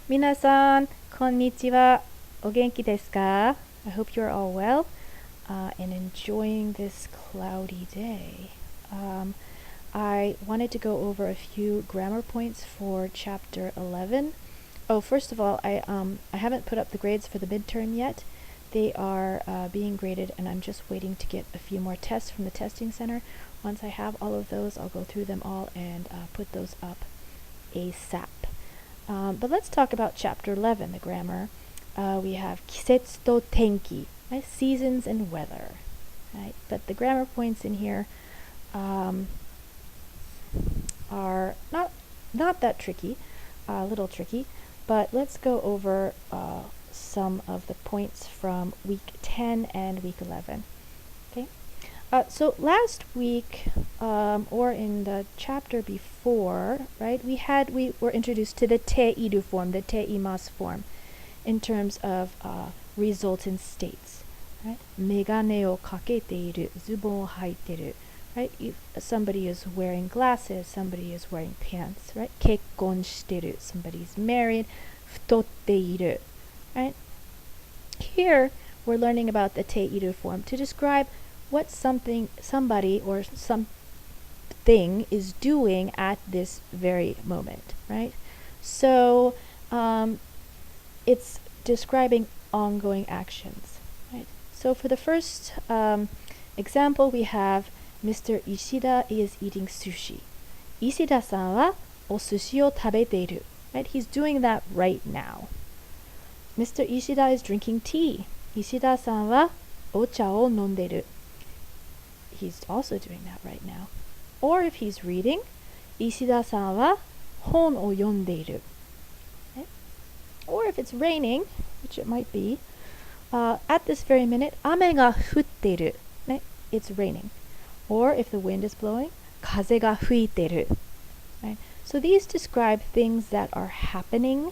皆さん、こんにちは。お元気ですか? I hope you're all well and enjoying this cloudy day. I wanted to go over a few grammar points for chapter 11. Oh, first of all, I haven't put up the grades for the midterm yet. They are being graded, and I'm just waiting to get a few more tests from the testing center. Once I have all of those, I'll go through them all and put those up ASAP. But let's talk about chapter 11, the grammar. We have 季節と天気, right? Seasons and weather. Right? But the grammar points in here are not that tricky, a little tricky, but let's go over some of the points from week 10 and week 11. Okay. So last week, or in the chapter before, right, we were introduced to the te-iru form, the te-imasu form, in terms of resultant states, right? メガネをかけている、ズボンを履いてる, right? Somebody is wearing glasses, somebody is wearing pants, right? 結婚してる, somebody's married, 太っている, right? Here, we're learning about the te-iru form to describe what somebody or something is doing at this very moment, right? So it's describing ongoing actions, right? So for the first example, we have Mr. Ishida is eating sushi. Ishida-san wa o sushi o tabete iru, right? He's doing that right now. Mr. Ishida is drinking tea. Ishida-san wa ocha o nonderu. He's also doing that right now. Or if he's reading, Ishida-san wa hon o yondeiru. Okay? Or if it's raining, which it might be, at this very minute, ame ga futteru. Okay? It's raining. Or if the wind is blowing, kaze ga fuiteru. Right? So these describe things that are happening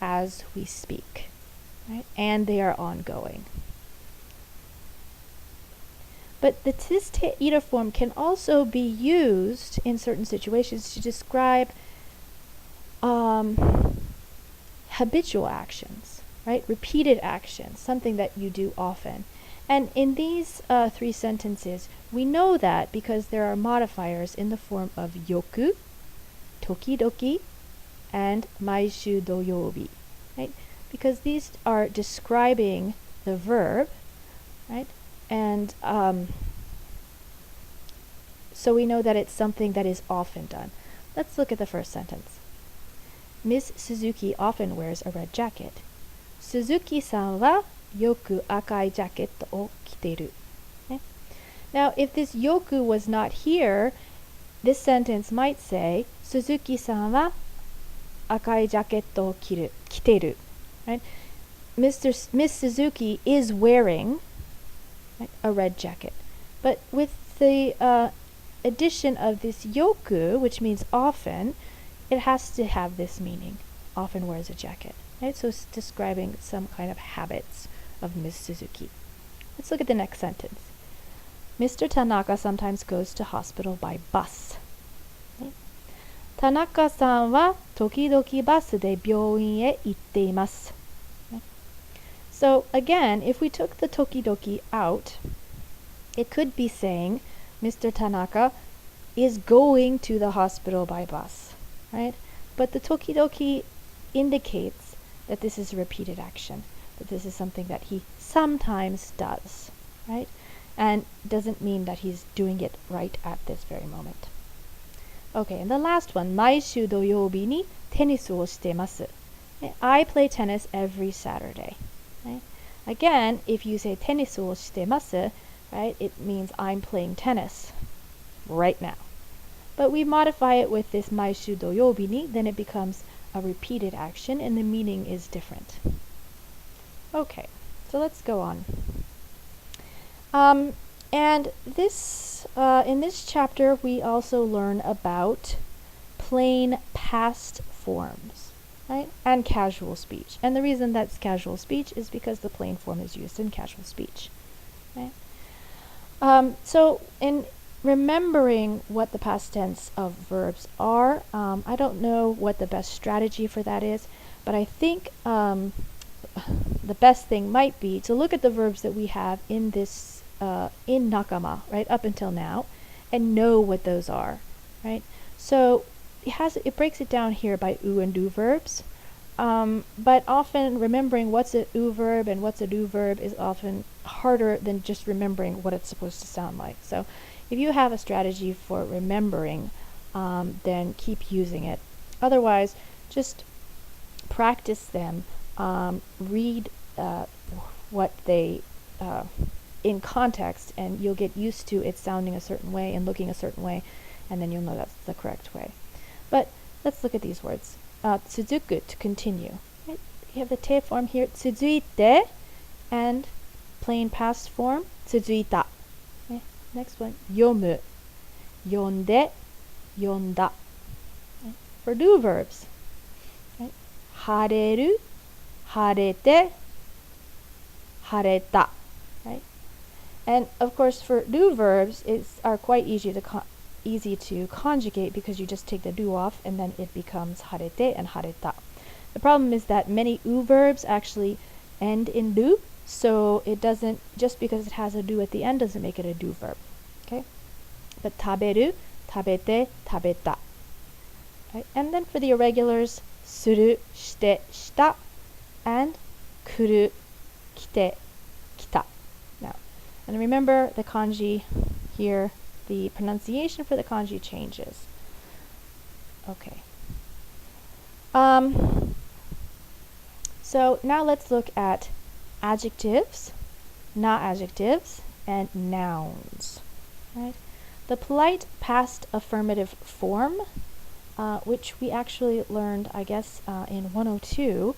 as we speak, right? And they are ongoing. But the this te-iru form can also be used in certain situations to describe habitual actions, right? Repeated actions, something that you do often. And in these three sentences, we know that because there are modifiers in the form of yoku, tokidoki, and maishu doyobi, right? Because these are describing the verb, right? And so we know that it's something that is often done. Let's look at the first sentence. Miss Suzuki often wears a red jacket. Suzuki-san wa yoku akai jacket o kiteru. Okay? Now, if this yoku was not here, this sentence might say, Suzuki-san wa akai jacket o kiteru. Right? Miss Suzuki is wearing a red jacket. But with the addition of this yoku, which means often, it has to have this meaning. Often wears a jacket. Right? So it's describing some kind of habits of Miss Suzuki. Let's look at the next sentence. Mr. Tanaka sometimes goes to hospital by bus. Okay? Tanaka-san wa tokidoki basu de byouin e itte imasu. So again, if we took the tokidoki out, it could be saying Mr. Tanaka is going to the hospital by bus, right? But the tokidoki indicates that this is a repeated action, that this is something that he sometimes does, right? And doesn't mean that he's doing it right at this very moment. Okay, and the last one, maishu doyobi ni tennisu o shitemasu. I play tennis every Saturday. Right? Again, if you say tennisu o shitemasu, right, it means I'm playing tennis right now. But we modify it with this maishu doyobi ni, then it becomes a repeated action and the meaning is different. Okay, so let's go on. And this in this chapter we also learn about plain past forms. Right? And casual speech. And the reason that's casual speech is because the plain form is used in casual speech. Right? So in remembering what the past tense of verbs are, I don't know what the best strategy for that is, But I think the best thing might be to look at the verbs that we have in this in nakama, right, up until now, and know what those are, right? So it breaks it down here by u and do verbs, but often remembering what's a u verb and what's a do verb is often harder than just remembering what it's supposed to sound like. So if you have a strategy for remembering, then keep using it. Otherwise, just practice them, read what they in context, and you'll get used to it sounding a certain way and looking a certain way, and then you'll know that's the correct way. But let's look at these words. Tsuzuku, to continue. Right? You have the te form here, tsuzuite, and plain past form, tsuzuita. Okay? Next one, yomu, yonde, yonda. Okay? For do verbs, right? Hareru, harete, hareta. Right? And of course, for do verbs, are quite easy to conjugate because you just take the do off and then it becomes harete and hareta. The problem is that many u verbs actually end in do, so it doesn't, just because it has a do at the end doesn't make it a do verb. Okay? But taberu, tabete, tabeta. Right? And then for the irregulars, suru, shite, shita, and kuru, kite, kita. Now, and remember the kanji here, the pronunciation for the kanji changes. Okay. So now let's look at adjectives, not adjectives, and nouns. Right? The polite past affirmative form, which we actually learned, I guess, in 102,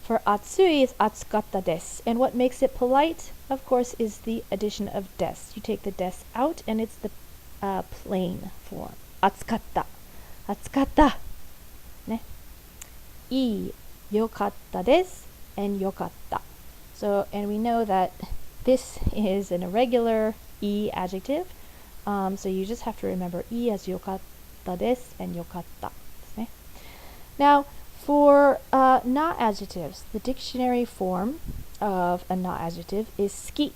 for atsui is atsukatta desu. And what makes it polite, of course, is the addition of des. You take the des out, and it's the plain form. Atsukatta. Atsukatta. Ne? I yokatta desu and yokatta. So, and we know that this is an irregular I adjective. So you just have to remember I as yokatta desu and yokatta. Ne? Now, for not adjectives, the dictionary form of a not adjective is ski.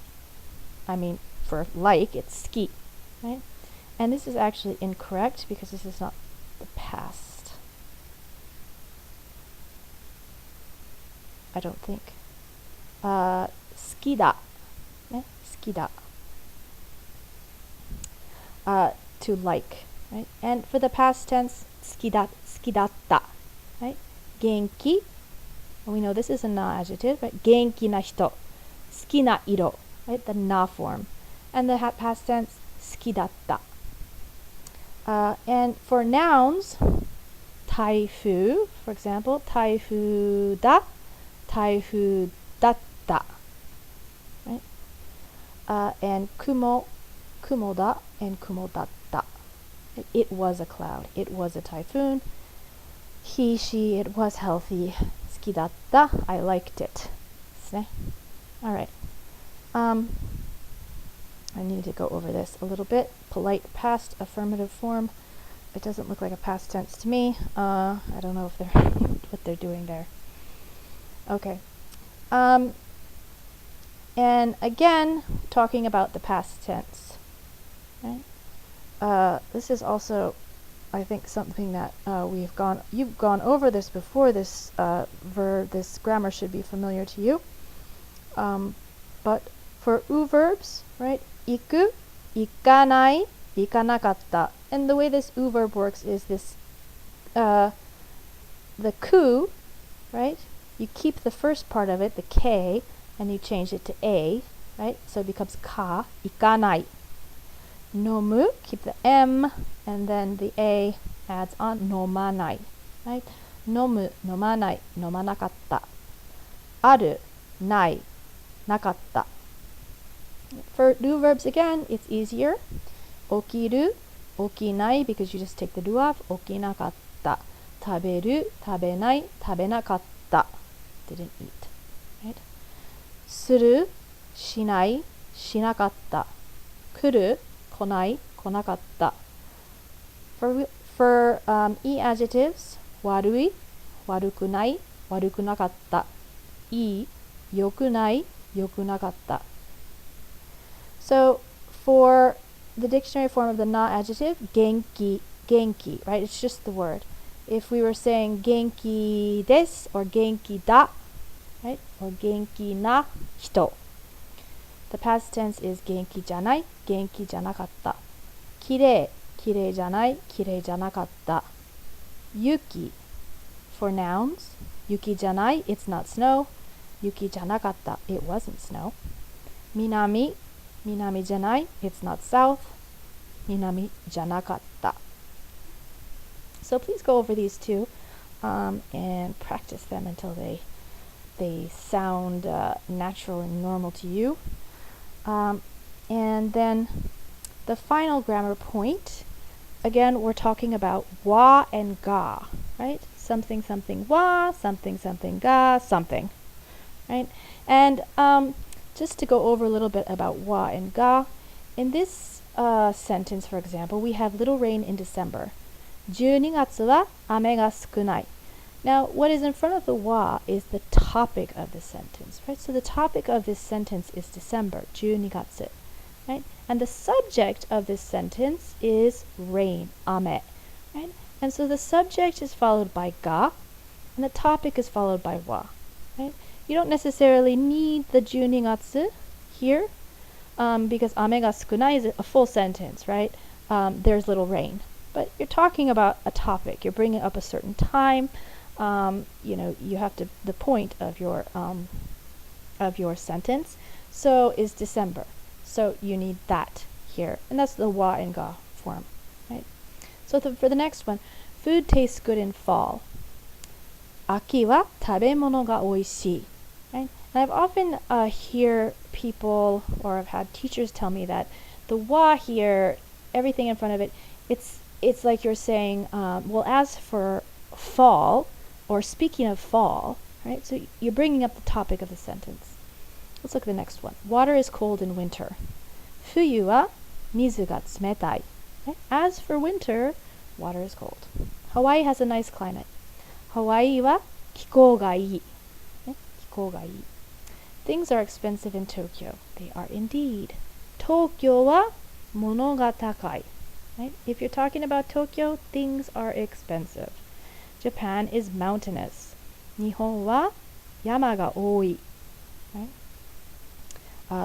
I mean, for like, it's ski, right? And this is actually incorrect because this is not the past. I don't think. Skida. Ne? Skida. To like, right? And for the past tense, skidatta, right? Genki. We know this is a na adjective, right? Genki na hito. Suki na iro, right? The na form. And the past tense, skidatta. And for nouns, taifu, for example, taifu da, taifu datta, right? And kumo, kumoda, and kumodatta. It was a cloud. It was a typhoon. He, she, it was healthy. Sukidatta, I liked it. All right. I need to go over this a little bit. Polite past affirmative form. It doesn't look like a past tense to me. I don't know if they're what they're doing there. Okay. And again, talking about the past tense. Right? This is also, I think, something that you've gone over this before. This this grammar should be familiar to you. But for u verbs, right? Iku, ikanai, ikanakatta. And the way this u verb works is this, the ku, right? You keep the first part of it, the k, and you change it to a, right? So it becomes ka, ikanai. Nomu, keep the m, and then the a adds on nomanai, right? Nomu, nomanai, nomanakatta. Aru, nai, nakatta. For do verbs again, it's easier. Okiru, okinai, because you just take the do off. Okinakatta. Taberu, tabenai, tabenakatta. Didn't eat, right? Suru, shinai, shinakatta. Kuru, konai, konakatta. For e adjectives, warui, warukunai, 悪くなかった。いい、良くない、良くなかった。So for the dictionary form of the na adjective, genki, genki, right? It's just the word. If we were saying genki desu or genki da, right? Or genki na hito. The past tense is genki janai, genki janakatta. Kirei, kirei janai, kirei janakatta. Yuki, for nouns. Yuki janai, it's not snow. Yuki janakatta, it wasn't snow. Minami, minami janai, it's not south. Minami janakatta. So please go over these two and practice them until they sound natural and normal to you. And then the final grammar point, again, we're talking about wa and ga, right? Something, something wa, something, something ga, something, right? And just to go over a little bit about wa and ga, in this sentence, for example, we have little rain in December. 12月は雨が少ない. Now, what is in front of the wa is the topic of the sentence, right? So the topic of this sentence is December, 12月, right? And the subject of this sentence is rain, ame, right? And so the subject is followed by ga, and the topic is followed by wa, right? You don't necessarily need the 12月 here, because ame ga sukunai is a full sentence, right? There's little rain. But you're talking about a topic. You're bringing up a certain time. You have to, the point of your sentence. So is December. So you need that here. And that's the wa and ga form, right? So for the next one, food tastes good in fall. Aki wa tabemono ga oishii. Right? And I've often hear people, or I've had teachers tell me that the wa here, everything in front of it, it's like you're saying, well, as for fall, or speaking of fall, right? So you're bringing up the topic of the sentence. Let's look at the next one. Water is cold in winter. Fuyu wa mizu ga tsumetai. Right? As for winter, water is cold. Hawaii has a nice climate. Hawaii wa kikou ga ii. Right? Kikou ga ii. Things are expensive in Tokyo. They are indeed. Tokyo wa mono ga takai. Right? If you're talking about Tokyo, things are expensive. Japan is mountainous. Nihon wa yama ga oi. Right?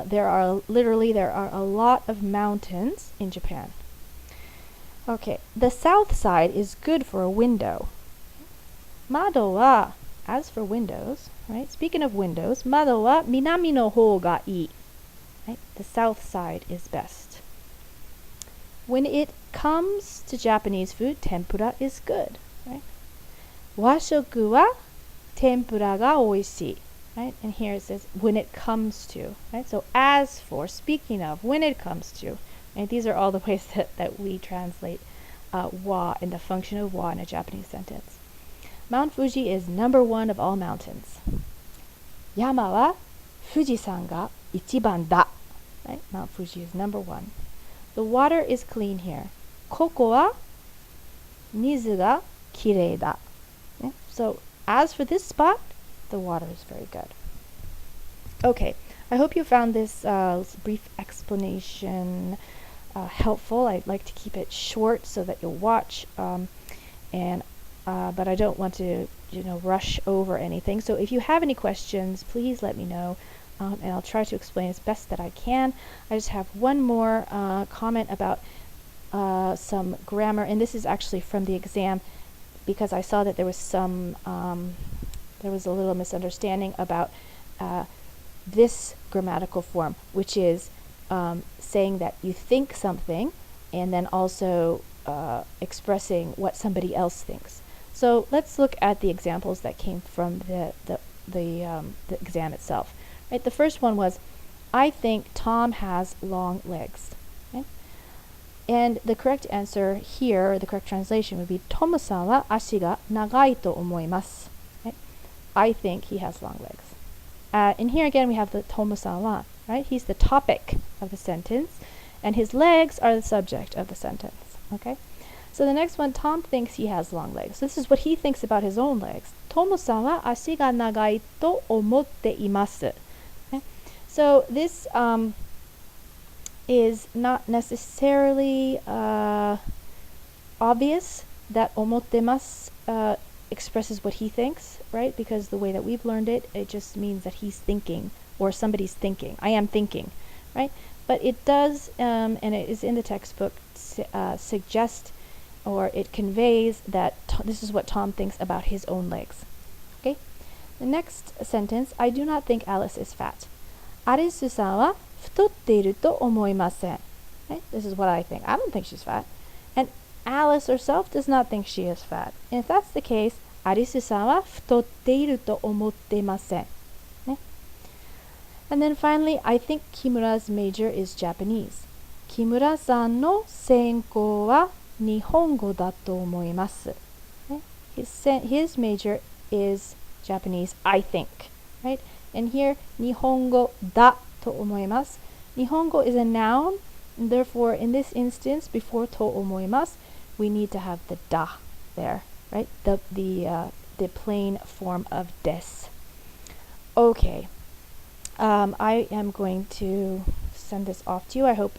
There are a lot of mountains in Japan. Okay, the south side is good for a window. Mado wa, as for windows, right? Speaking of windows, mado wa minami no hou ga ii. Right? The south side is best. When it comes to Japanese food, tempura is good, right? Washoku wa tempura ga oishii, right? And here it says when it comes to, right? So as for, speaking of, when it comes to, right? These are all the ways that we translate wa and the function of wa in a Japanese sentence. Mount Fuji is number one of all mountains. Yama wa Fujisan ga ichiban da, right? Mount Fuji is number one. The water is clean here. Koko wa mizu ga kirei da. Okay? So as for this spot, the water is very good. Okay, I hope you found this brief explanation helpful. I'd like to keep it short so that you'll watch, but I don't want to rush over anything. So if you have any questions, please let me know. And I'll try to explain as best that I can. I just have one more comment about some grammar, and this is actually from the exam because I saw that there was there was a little misunderstanding about this grammatical form, which is saying that you think something and then also expressing what somebody else thinks. So let's look at the examples that came from the exam itself. Right, the first one was, I think Tom has long legs. Okay? And the correct answer here, the correct translation would be, Tomu-san wa ashi ga nagai to omoimasu. Right? I think he has long legs. And here again we have the Tomu-san wa, right? He's the topic of the sentence, and his legs are the subject of the sentence. Okay? So the next one, Tom thinks he has long legs. This is what he thinks about his own legs. Tomo-san wa ashi ga nagai to omotte imasu. Okay? So this is not necessarily obvious that omottemasu expresses what he thinks, right? Because the way that we've learned it, it just means that he's thinking or somebody's thinking. I am thinking, right? But it does, and it is in the textbook, suggest or it conveys that this is what Tom thinks about his own legs. Okay? The next sentence, I do not think Alice is fat. Arisu-san wa futotteiru to omoimasen. Okay? This is what I think. I don't think she's fat. And Alice herself does not think she is fat. And if that's the case, Arisu-san wa futotteiru to omottemasen. Okay? And then finally, I think Kimura's major is Japanese. Kimura-san no senkou wa Nihongo da to omoimasu. Okay? His major is Japanese, I think. Right? And here, Nihongo da to omoimasu. Nihongo is a noun, and therefore, in this instance, before to omoimasu, we need to have the da there, right? The plain form of des. Okay. I am going to send this off to you. I hope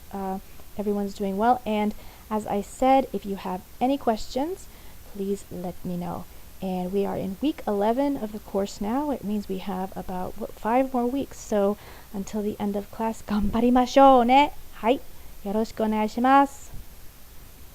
everyone's doing well. And as I said, if you have any questions, please let me know. And we are in week 11 of the course now. It means we have about 5 more weeks. So until the end of class, 頑張りましょうね。はい。よろしくお願いします。